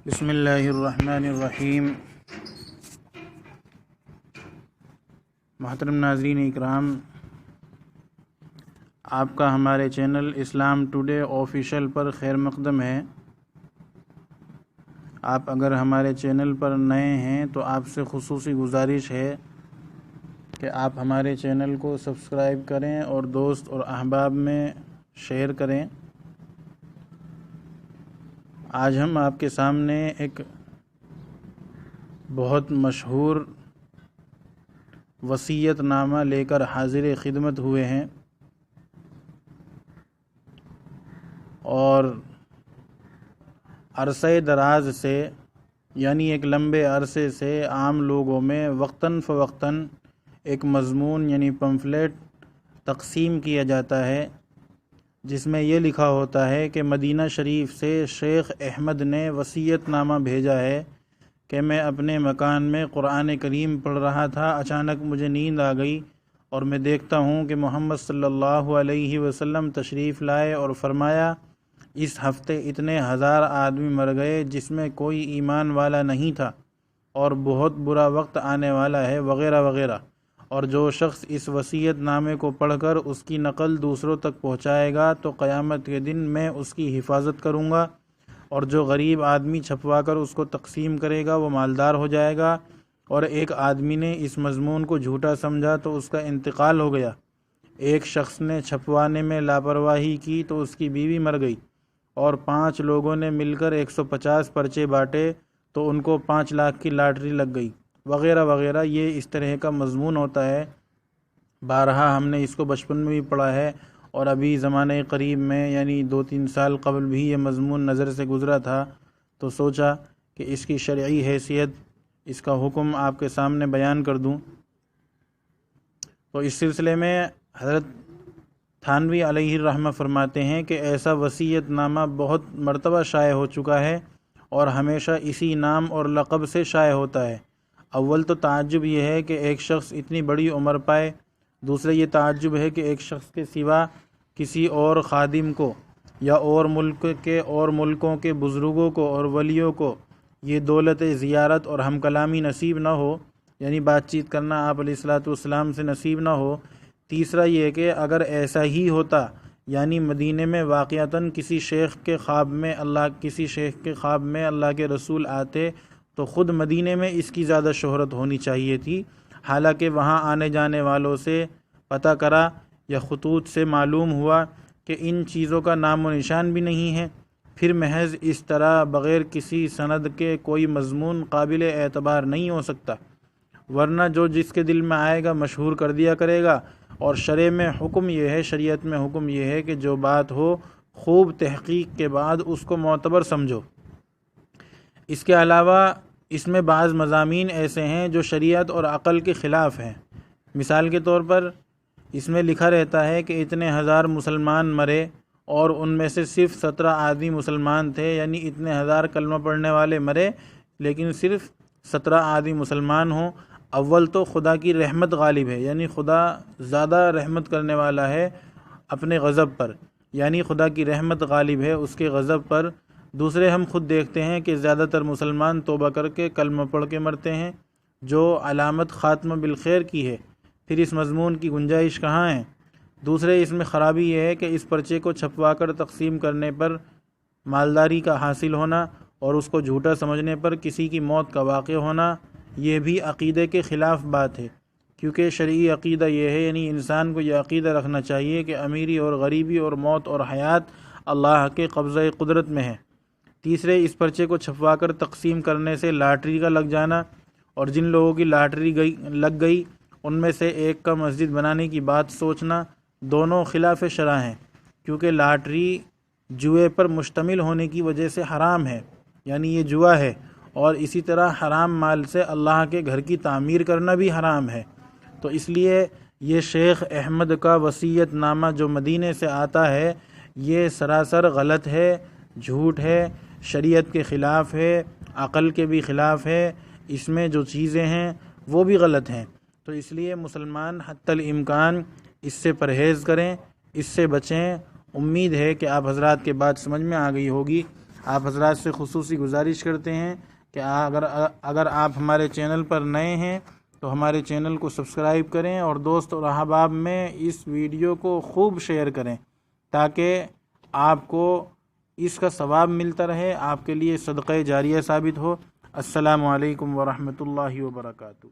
بسم اللہ الرحمن الرحیم۔ محترم ناظرین اکرام، آپ کا ہمارے چینل اسلام ٹوڈے آفیشیل پر خیر مقدم ہے۔ آپ اگر ہمارے چینل پر نئے ہیں تو آپ سے خصوصی گزارش ہے کہ آپ ہمارے چینل کو سبسکرائب کریں اور دوست اور احباب میں شیئر کریں۔ آج ہم آپ کے سامنے ایک بہت مشہور وصیت نامہ لے کر حاضر خدمت ہوئے ہیں، اور عرصہ دراز سے یعنی ایک لمبے عرصے سے عام لوگوں میں وقتاً فوقتاً ایک مضمون یعنی پمفلیٹ تقسیم کیا جاتا ہے، جس میں یہ لکھا ہوتا ہے کہ مدینہ شریف سے شیخ احمد نے وصیت نامہ بھیجا ہے کہ میں اپنے مکان میں قرآن کریم پڑھ رہا تھا، اچانک مجھے نیند آ گئی اور میں دیکھتا ہوں کہ محمد صلی اللہ علیہ وسلم تشریف لائے اور فرمایا اس ہفتے اتنے ہزار آدمی مر گئے جس میں کوئی ایمان والا نہیں تھا اور بہت برا وقت آنے والا ہے وغیرہ وغیرہ، اور جو شخص اس وصیت نامے کو پڑھ کر اس کی نقل دوسروں تک پہنچائے گا تو قیامت کے دن میں اس کی حفاظت کروں گا، اور جو غریب آدمی چھپوا کر اس کو تقسیم کرے گا وہ مالدار ہو جائے گا، اور ایک آدمی نے اس مضمون کو جھوٹا سمجھا تو اس کا انتقال ہو گیا، ایک شخص نے چھپوانے میں لاپرواہی کی تو اس کی بیوی مر گئی، اور 5 لوگوں نے مل کر 150 پرچے بانٹے تو ان کو 5 لاکھ کی لاٹری لگ گئی، وغیرہ وغیرہ۔ یہ اس طرح کا مضمون ہوتا ہے۔ بارہا ہم نے اس کو بچپن میں بھی پڑھا ہے، اور ابھی زمانہ قریب میں یعنی 2-3 سال قبل بھی یہ مضمون نظر سے گزرا تھا، تو سوچا کہ اس کی شرعی حیثیت، اس کا حکم آپ کے سامنے بیان کر دوں۔ تو اس سلسلے میں حضرت تھانوی علیہ الرحمہ فرماتے ہیں کہ ایسا وصیت نامہ بہت مرتبہ شائع ہو چکا ہے اور ہمیشہ اسی نام اور لقب سے شائع ہوتا ہے۔ اول تو تعجب یہ ہے کہ ایک شخص اتنی بڑی عمر پائے، دوسرے یہ تعجب ہے کہ ایک شخص کے سوا کسی اور خادم کو یا اور ملکوں کے بزرگوں کو اور ولیوں کو یہ دولت زیارت اور ہم کلامی نصیب نہ ہو، یعنی بات چیت کرنا آپ علیہ الصلوۃ والسلام سے نصیب نہ ہو۔ تیسرا یہ کہ اگر ایسا ہی ہوتا، یعنی مدینے میں واقعتاً کسی شیخ کے خواب میں اللہ کے رسول آتے تو خود مدینے میں اس کی زیادہ شہرت ہونی چاہیے تھی، حالانکہ وہاں آنے جانے والوں سے پتہ کرا یا خطوط سے معلوم ہوا کہ ان چیزوں کا نام و نشان بھی نہیں ہے، پھر محض اس طرح بغیر کسی سند کے کوئی مضمون قابل اعتبار نہیں ہو سکتا، ورنہ جو جس کے دل میں آئے گا مشہور کر دیا کرے گا۔ اور شریعت میں حکم یہ ہے کہ جو بات ہو خوب تحقیق کے بعد اس کو معتبر سمجھو۔ اس کے علاوہ اس میں بعض مضامین ایسے ہیں جو شریعت اور عقل کے خلاف ہیں۔ مثال کے طور پر اس میں لکھا رہتا ہے کہ اتنے ہزار مسلمان مرے اور ان میں سے صرف 17 آدمی مسلمان تھے، یعنی اتنے ہزار کلمہ پڑھنے والے مرے لیکن صرف 17 آدمی مسلمان ہوں۔ اول تو خدا کی رحمت غالب ہے، یعنی خدا زیادہ رحمت کرنے والا ہے اپنے غضب پر، یعنی خدا کی رحمت غالب ہے اس کے غضب پر۔ دوسرے ہم خود دیکھتے ہیں کہ زیادہ تر مسلمان توبہ کر کے کلمہ پڑھ کے مرتے ہیں، جو علامت خاتمہ بالخیر کی ہے، پھر اس مضمون کی گنجائش کہاں ہے؟ دوسرے اس میں خرابی یہ ہے کہ اس پرچے کو چھپوا کر تقسیم کرنے پر مالداری کا حاصل ہونا اور اس کو جھوٹا سمجھنے پر کسی کی موت کا واقع ہونا، یہ بھی عقیدے کے خلاف بات ہے، کیونکہ شرعی عقیدہ یہ ہے، یعنی انسان کو یہ عقیدہ رکھنا چاہیے کہ امیری اور غریبی اور موت اور حیات اللہ کے قبضہ قدرت میں ہے۔ تیسرے اس پرچے کو چھپوا کر تقسیم کرنے سے لاٹری کا لگ جانا، اور جن لوگوں کی لاٹری لگ گئی ان میں سے ایک کا مسجد بنانے کی بات سوچنا، دونوں خلاف شرع ہیں، کیونکہ لاٹری جوئے پر مشتمل ہونے کی وجہ سے حرام ہے، یعنی یہ جوا ہے، اور اسی طرح حرام مال سے اللہ کے گھر کی تعمیر کرنا بھی حرام ہے۔ تو اس لیے یہ شیخ احمد کا وصیت نامہ جو مدینے سے آتا ہے یہ سراسر غلط ہے، جھوٹ ہے، شریعت کے خلاف ہے، عقل کے بھی خلاف ہے، اس میں جو چیزیں ہیں وہ بھی غلط ہیں۔ تو اس لیے مسلمان حتی الامکان اس سے پرہیز کریں، اس سے بچیں۔ امید ہے کہ آپ حضرات کے بات سمجھ میں آ گئی ہوگی۔ آپ حضرات سے خصوصی گزارش کرتے ہیں کہ اگر آپ ہمارے چینل پر نئے ہیں تو ہمارے چینل کو سبسکرائب کریں اور دوست اور احباب میں اس ویڈیو کو خوب شیئر کریں تاکہ آپ کو اس کا ثواب ملتا رہے، آپ کے لیے صدقہ جاریہ ثابت ہو۔ السلام علیکم ورحمۃ اللہ وبرکاتہ۔